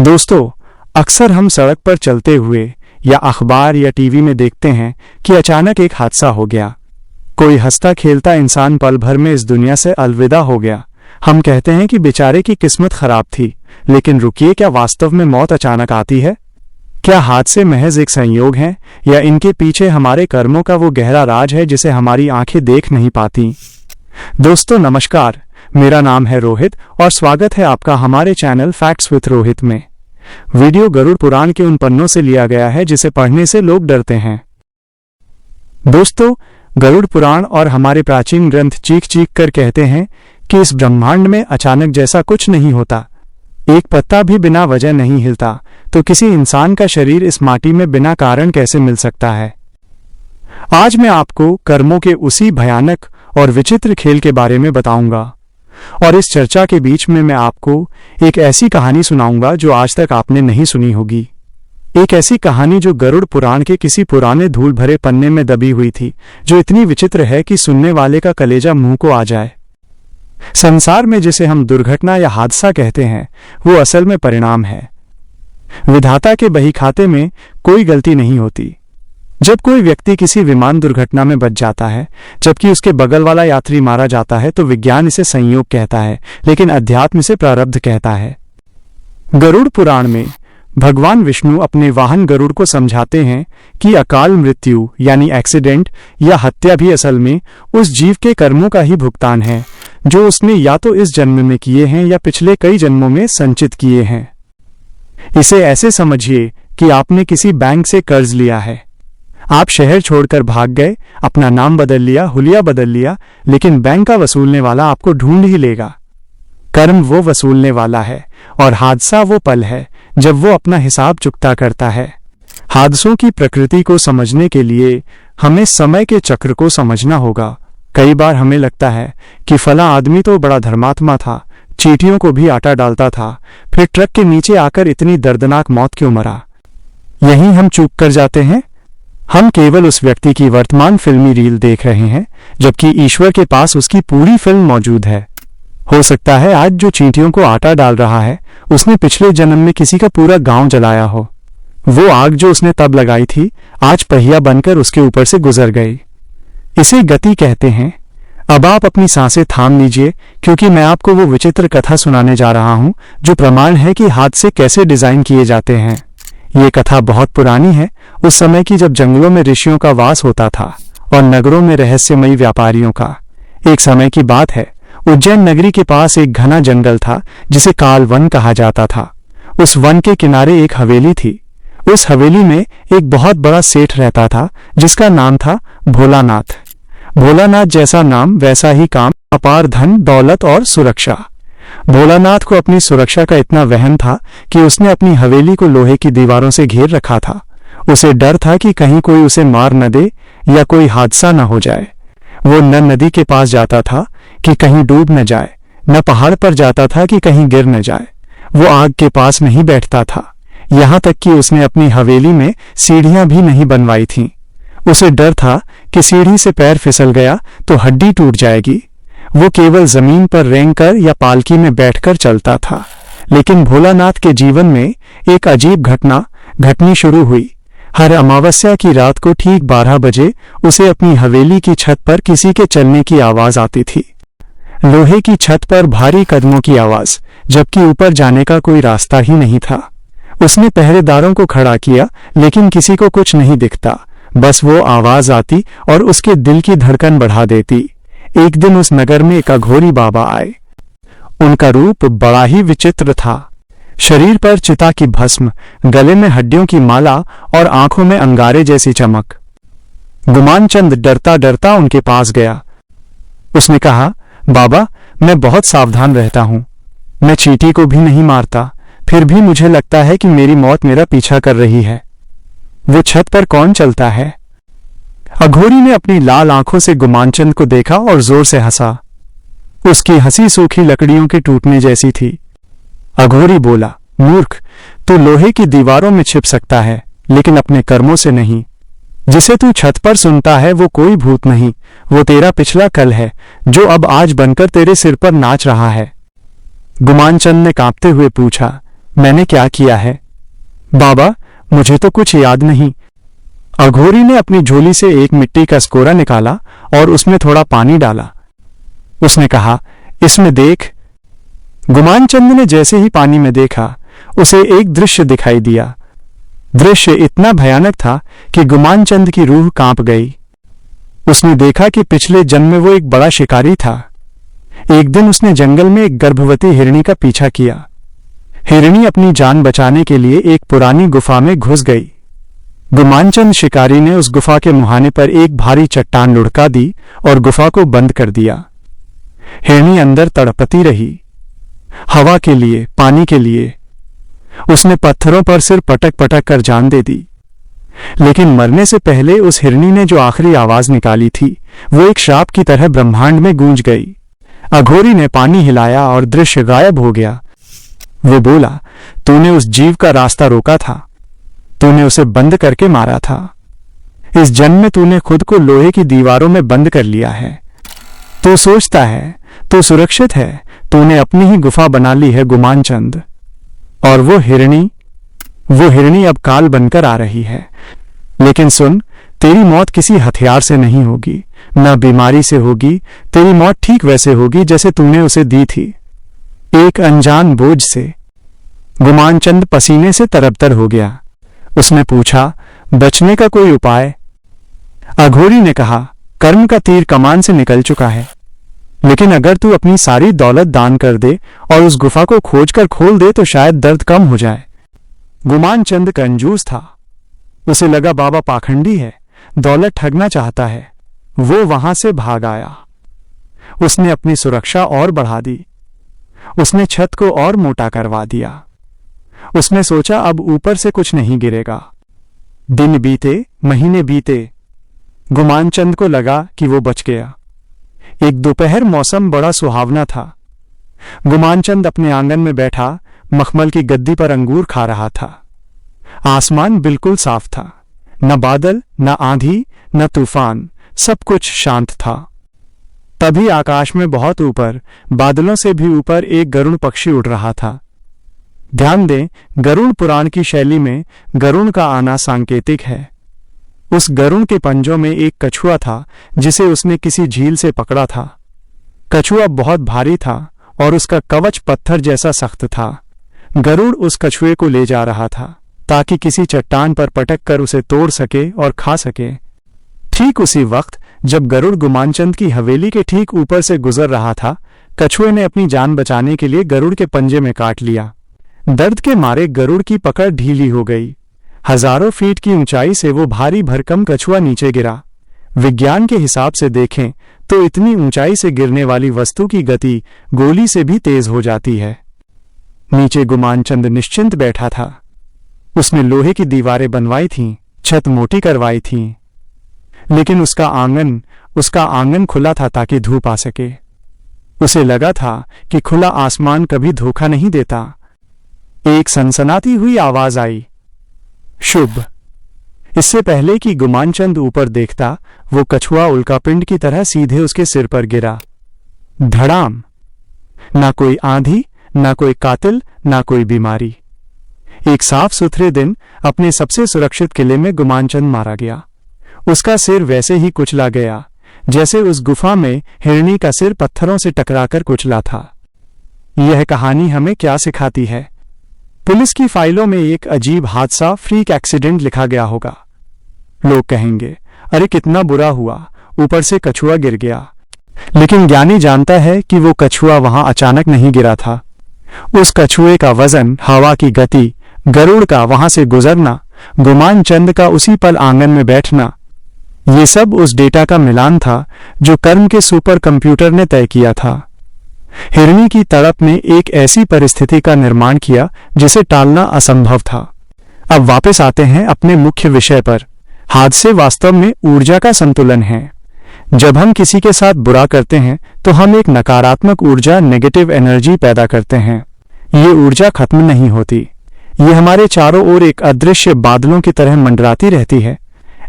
दोस्तों, अक्सर हम सड़क पर चलते हुए या अखबार या टीवी में देखते हैं कि अचानक एक हादसा हो गया। कोई हंसता खेलता इंसान पल भर में इस दुनिया से अलविदा हो गया। हम कहते हैं कि बेचारे की किस्मत खराब थी, लेकिन रुकिए, क्या वास्तव में मौत अचानक आती है? क्या हादसे महज एक संयोग हैं या इनके पीछे हमारे कर्मों का वो गहरा राज है जिसे हमारी आंखें देख नहीं पाती? दोस्तों नमस्कार, मेरा नाम है रोहित और स्वागत है आपका हमारे चैनल फैक्ट्स विथ रोहित में। वीडियो गरुड़ पुराण के उन पन्नों से लिया गया है जिसे पढ़ने से लोग डरते हैं। दोस्तों, गरुड़ पुराण और हमारे प्राचीन ग्रंथ चीख चीख कर कहते हैं कि इस ब्रह्मांड में अचानक जैसा कुछ नहीं होता। एक पत्ता भी बिना वजह नहीं हिलता, तो किसी इंसान का शरीर इस माटी में बिना कारण कैसे मिल सकता है? आज मैं आपको कर्मों के उसी भयानक और विचित्र खेल के बारे में बताऊंगा, और इस चर्चा के बीच में मैं आपको एक ऐसी कहानी सुनाऊंगा जो आज तक आपने नहीं सुनी होगी। एक ऐसी कहानी जो गरुड़ पुराण के किसी पुराने धूल भरे पन्ने में दबी हुई थी, जो इतनी विचित्र है कि सुनने वाले का कलेजा मुंह को आ जाए। संसार में जिसे हम दुर्घटना या हादसा कहते हैं, वो असल में परिणाम है। विधाता के बही खाते में कोई गलती नहीं होती। जब कोई व्यक्ति किसी विमान दुर्घटना में बच जाता है, जबकि उसके बगल वाला यात्री मारा जाता है, तो विज्ञान इसे संयोग कहता है, लेकिन अध्यात्म इसे प्रारब्ध कहता है। गरुड़ पुराण में भगवान विष्णु अपने वाहन गरुड़ को समझाते हैं कि अकाल मृत्यु यानी एक्सीडेंट या हत्या भी असल में उस जीव के कर्मों का ही भुगतान है, जो उसने या तो इस जन्म में किए हैं या पिछले कई जन्मों में संचित किए हैं। इसे ऐसे समझिए कि आपने किसी बैंक से कर्ज लिया है। आप शहर छोड़कर भाग गए, अपना नाम बदल लिया, हुलिया बदल लिया, लेकिन बैंक का वसूलने वाला आपको ढूंढ ही लेगा। कर्म वो वसूलने वाला है और हादसा वो पल है जब वो अपना हिसाब चुकता करता है। हादसों की प्रकृति को समझने के लिए हमें समय के चक्र को समझना होगा। कई बार हमें लगता है कि फला आदमी तो बड़ा धर्मात्मा था, चींटियों को भी आटा डालता था, फिर ट्रक के नीचे आकर इतनी दर्दनाक मौत क्यों मरा? यहीं हम चूक कर जाते हैं। हम केवल उस व्यक्ति की वर्तमान फिल्मी रील देख रहे हैं, जबकि ईश्वर के पास उसकी पूरी फिल्म मौजूद है। हो सकता है आज जो चींटियों को आटा डाल रहा है, उसने पिछले जन्म में किसी का पूरा गांव जलाया हो। वो आग जो उसने तब लगाई थी, आज पहिया बनकर उसके ऊपर से गुजर गई। इसे गति कहते हैं। अब आप अपनी सांसें थाम लीजिए, क्योंकि मैं आपको वो विचित्र कथा सुनाने जा रहा हूं जो प्रमाण है कि हादसे कैसे डिजाइन किए जाते हैं। ये कथा बहुत पुरानी है, उस समय की जब जंगलों में ऋषियों का वास होता था और नगरों में रहस्यमयी व्यापारियों का। एक समय की बात है, उज्जैन नगरी के पास एक घना जंगल था जिसे काल वन कहा जाता था। उस वन के किनारे एक हवेली थी। उस हवेली में एक बहुत बड़ा सेठ रहता था जिसका नाम था भोलानाथ। भोलानाथ जैसा नाम वैसा ही काम, अपार धन दौलत और सुरक्षा। भोलानाथ को अपनी सुरक्षा का इतना वहम था कि उसने अपनी हवेली को लोहे की दीवारों से घेर रखा था। उसे डर था कि कहीं कोई उसे मार न दे या कोई हादसा न हो जाए। वो न नदी के पास जाता था कि कहीं डूब न जाए, न पहाड़ पर जाता था कि कहीं गिर न जाए। वो आग के पास नहीं बैठता था, यहाँ तक कि उसने अपनी हवेली में सीढ़ियां भी नहीं बनवाई थीं। उसे डर था कि सीढ़ी से पैर फिसल गया तो हड्डी टूट जाएगी। वो केवल जमीन पर रेंगकर या पालकी में बैठकर चलता था। लेकिन भोलानाथ के जीवन में एक अजीब घटना घटनी शुरू हुई। हर अमावस्या की रात को ठीक 12 बजे उसे अपनी हवेली की छत पर किसी के चलने की आवाज आती थी। लोहे की छत पर भारी कदमों की आवाज, जबकि ऊपर जाने का कोई रास्ता ही नहीं था। उसने पहरेदारों को खड़ा किया, लेकिन किसी को कुछ नहीं दिखता। बस वो आवाज आती और उसके दिल की धड़कन बढ़ा देती। एक दिन उस नगर में एक अघोरी बाबा आए। उनका रूप बड़ा ही विचित्र था। शरीर पर चिता की भस्म, गले में हड्डियों की माला और आंखों में अंगारे जैसी चमक। गुमानचंद डरता डरता उनके पास गया। उसने कहा, बाबा, मैं बहुत सावधान रहता हूं। मैं चींटी को भी नहीं मारता, फिर भी मुझे लगता है कि मेरी मौत मेरा पीछा कर रही है। वो छत पर कौन चलता है? अघोरी ने अपनी लाल आंखों से गुमानचंद को देखा और जोर से हंसा। उसकी हंसी सूखी लकड़ियों के टूटने जैसी थी। अघोरी बोला, मूर्ख, तू लोहे की दीवारों में छिप सकता है, लेकिन अपने कर्मों से नहीं। जिसे तू छत पर सुनता है वो कोई भूत नहीं, वो तेरा पिछला कल है, जो अब आज बनकर तेरे सिर पर नाच रहा है। गुमानचंद ने कांपते हुए पूछा, मैंने क्या किया है? बाबा, मुझे तो कुछ याद नहीं। अघोरी ने अपनी झोली से एक मिट्टी का स्कोरा निकाला और उसमें थोड़ा पानी डाला। उसने कहा, इसमें देख। गुमानचंद ने जैसे ही पानी में देखा, उसे एक दृश्य दिखाई दिया। दृश्य इतना भयानक था कि गुमानचंद की रूह कांप गई। उसने देखा कि पिछले जन्म में वो एक बड़ा शिकारी था। एक दिन उसने जंगल में एक गर्भवती हिरनी का पीछा किया। हिरनी अपनी जान बचाने के लिए एक पुरानी गुफा में घुस गई। गुमानचंद शिकारी ने उस गुफा के मुहाने पर एक भारी चट्टान लुढ़का दी और गुफा को बंद कर दिया। हिरनी अंदर तड़पती रही, हवा के लिए, पानी के लिए। उसने पत्थरों पर सिर पटक पटक कर जान दे दी, लेकिन मरने से पहले उस हिरनी ने जो आखिरी आवाज निकाली थी, वो एक श्राप की तरह ब्रह्मांड में गूंज गई। अघोरी ने पानी हिलाया और दृश्य गायब हो गया। वो बोला, तूने उस जीव का रास्ता रोका था, तूने उसे बंद करके मारा था। इस जन्म में तूने खुद को लोहे की दीवारों में बंद कर लिया है। तू सोचता है तू सुरक्षित है, तूने अपनी ही गुफा बना ली है गुमानचंद। और वो हिरनी अब काल बनकर आ रही है। लेकिन सुन, तेरी मौत किसी हथियार से नहीं होगी, न बीमारी से होगी। तेरी मौत ठीक वैसे होगी जैसे तूने उसे दी थी, एक अनजान बोझ से। गुमानचंद पसीने से तरबतर हो गया। उसने पूछा, बचने का कोई उपाय? अघोरी ने कहा, कर्म का तीर कमान से निकल चुका है, लेकिन अगर तू अपनी सारी दौलत दान कर दे और उस गुफा को खोजकर खोल दे तो शायद दर्द कम हो जाए। गुमानचंद कंजूस था। उसे लगा बाबा पाखंडी है, दौलत ठगना चाहता है। वो वहां से भाग आया। उसने अपनी सुरक्षा और बढ़ा दी। उसने छत को और मोटा करवा दिया। उसने सोचा अब ऊपर से कुछ नहीं गिरेगा। दिन बीते, महीने बीते। गुमानचंद को लगा कि वो बच गया। एक दोपहर मौसम बड़ा सुहावना था। गुमानचंद अपने आंगन में बैठा मखमल की गद्दी पर अंगूर खा रहा था। आसमान बिल्कुल साफ था, न बादल, न आंधी, न तूफान, सब कुछ शांत था। तभी आकाश में बहुत ऊपर, बादलों से भी ऊपर एक गरुड़ पक्षी उड़ रहा था। ध्यान दें, गरुड़ पुराण की शैली में गरुड़ का आना सांकेतिक है। उस गरुड़ के पंजों में एक कछुआ था जिसे उसने किसी झील से पकड़ा था। कछुआ बहुत भारी था और उसका कवच पत्थर जैसा सख्त था। गरुड़ उस कछुए को ले जा रहा था ताकि किसी चट्टान पर पटक कर उसे तोड़ सके और खा सके। ठीक उसी वक्त जब गरुड़ गुमानचंद की हवेली के ठीक ऊपर से गुजर रहा था, कछुए ने अपनी जान बचाने के लिए गरुड़ के पंजे में काट लिया। दर्द के मारे गरुड़ की पकड़ ढीली हो गई। हजारों फीट की ऊंचाई से वो भारी भरकम कछुआ नीचे गिरा। विज्ञान के हिसाब से देखें तो इतनी ऊंचाई से गिरने वाली वस्तु की गति गोली से भी तेज हो जाती है। नीचे गुमानचंद निश्चिंत बैठा था। उसने लोहे की दीवारें बनवाई थीं, छत मोटी करवाई थी, लेकिन उसका आंगन खुला था ताकि धूप आ सके। उसे लगा था कि खुला आसमान कभी धोखा नहीं देता। एक सनसनाती हुई आवाज आई, शुभ। इससे पहले कि गुमानचंद ऊपर देखता, वो कछुआ उल्कापिंड की तरह सीधे उसके सिर पर गिरा। धड़ाम। ना कोई आंधी, ना कोई कातिल, ना कोई बीमारी। एक साफ सुथरे दिन अपने सबसे सुरक्षित किले में गुमानचंद मारा गया। उसका सिर वैसे ही कुचला गया जैसे उस गुफा में हिरनी का सिर पत्थरों से टकराकर कुचला था। यह कहानी हमें क्या सिखाती है? पुलिस की फाइलों में एक अजीब हादसा, फ्रीक एक्सीडेंट लिखा गया होगा। लोग कहेंगे, अरे कितना बुरा हुआ, ऊपर से कछुआ गिर गया। लेकिन ज्ञानी जानता है कि वो कछुआ वहां अचानक नहीं गिरा था। उस कछुए का वजन, हवा की गति, गरुड़ का वहां से गुजरना, गुमानचंद का उसी पल आंगन में बैठना, ये सब उस डेटा का मिलान था जो कर्म के सुपर कंप्यूटर ने तय किया था। हिरनी की तड़प ने एक ऐसी परिस्थिति का निर्माण किया जिसे टालना असंभव था। अब वापस आते हैं अपने मुख्य विषय पर। हादसे वास्तव में ऊर्जा का संतुलन है। जब हम किसी के साथ बुरा करते हैं तो हम एक नकारात्मक ऊर्जा, नेगेटिव एनर्जी पैदा करते हैं। ये ऊर्जा खत्म नहीं होती, ये हमारे चारों ओर एक अदृश्य बादलों की तरह मंडराती रहती है।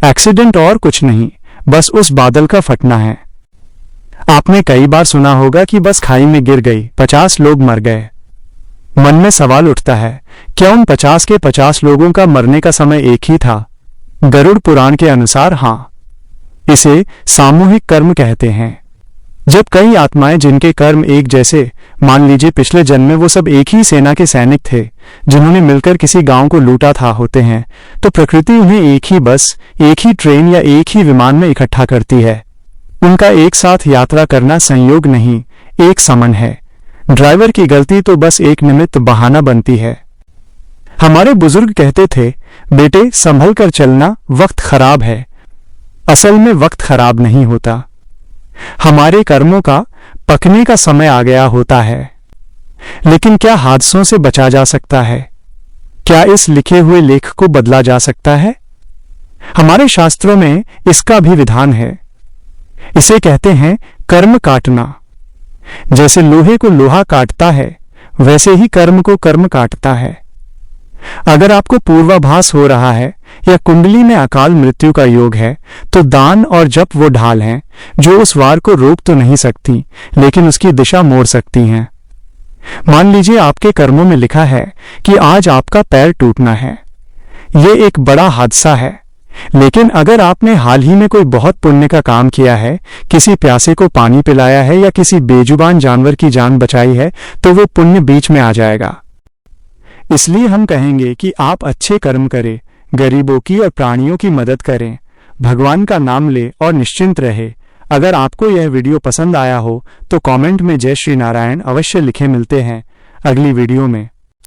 एक्सीडेंट और कुछ नहीं, बस उस बादल का फटना है। आपने कई बार सुना होगा कि बस खाई में गिर गई, 50 लोग मर गए। मन में सवाल उठता है, क्या उन 50 के 50 लोगों का मरने का समय एक ही था? गरुड़ पुराण के अनुसार हाँ। इसे सामूहिक कर्म कहते हैं। जब कई आत्माएं जिनके कर्म एक जैसे, मान लीजिए पिछले जन्म में वो सब एक ही सेना के सैनिक थे जिन्होंने मिलकर किसी गांव को लूटा था, होते हैं, तो प्रकृति उन्हें एक ही बस, एक ही ट्रेन या एक ही विमान में इकट्ठा करती है। उनका एक साथ यात्रा करना संयोग नहीं, एक समन है। ड्राइवर की गलती तो बस एक निमित्त बहाना बनती है। हमारे बुजुर्ग कहते थे, बेटे संभल कर चलना, वक्त खराब है। असल में वक्त खराब नहीं होता, हमारे कर्मों का पकने का समय आ गया होता है। लेकिन क्या हादसों से बचा जा सकता है? क्या इस लिखे हुए लेख को बदला जा सकता है? हमारे शास्त्रों में इसका भी विधान है। इसे कहते हैं कर्म काटना। जैसे लोहे को लोहा काटता है, वैसे ही कर्म को कर्म काटता है। अगर आपको पूर्वाभास हो रहा है या कुंडली में अकाल मृत्यु का योग है, तो दान और जप वो ढाल हैं जो उस वार को रोक तो नहीं सकती, लेकिन उसकी दिशा मोड़ सकती हैं। मान लीजिए आपके कर्मों में लिखा है कि आज आपका पैर टूटना है। ये एक बड़ा हादसा है, लेकिन अगर आपने हाल ही में कोई बहुत पुण्य का काम किया है, किसी प्यासे को पानी पिलाया है या किसी बेजुबान जानवर की जान बचाई है, तो वो पुण्य बीच में आ जाएगा। इसलिए हम कहेंगे कि आप अच्छे कर्म करें, गरीबों की और प्राणियों की मदद करें, भगवान का नाम ले और निश्चिंत रहे। अगर आपको यह वीडियो पसंद आया हो तो कमेंट में जय श्री नारायण अवश्य लिखें। मिलते हैं अगली वीडियो में।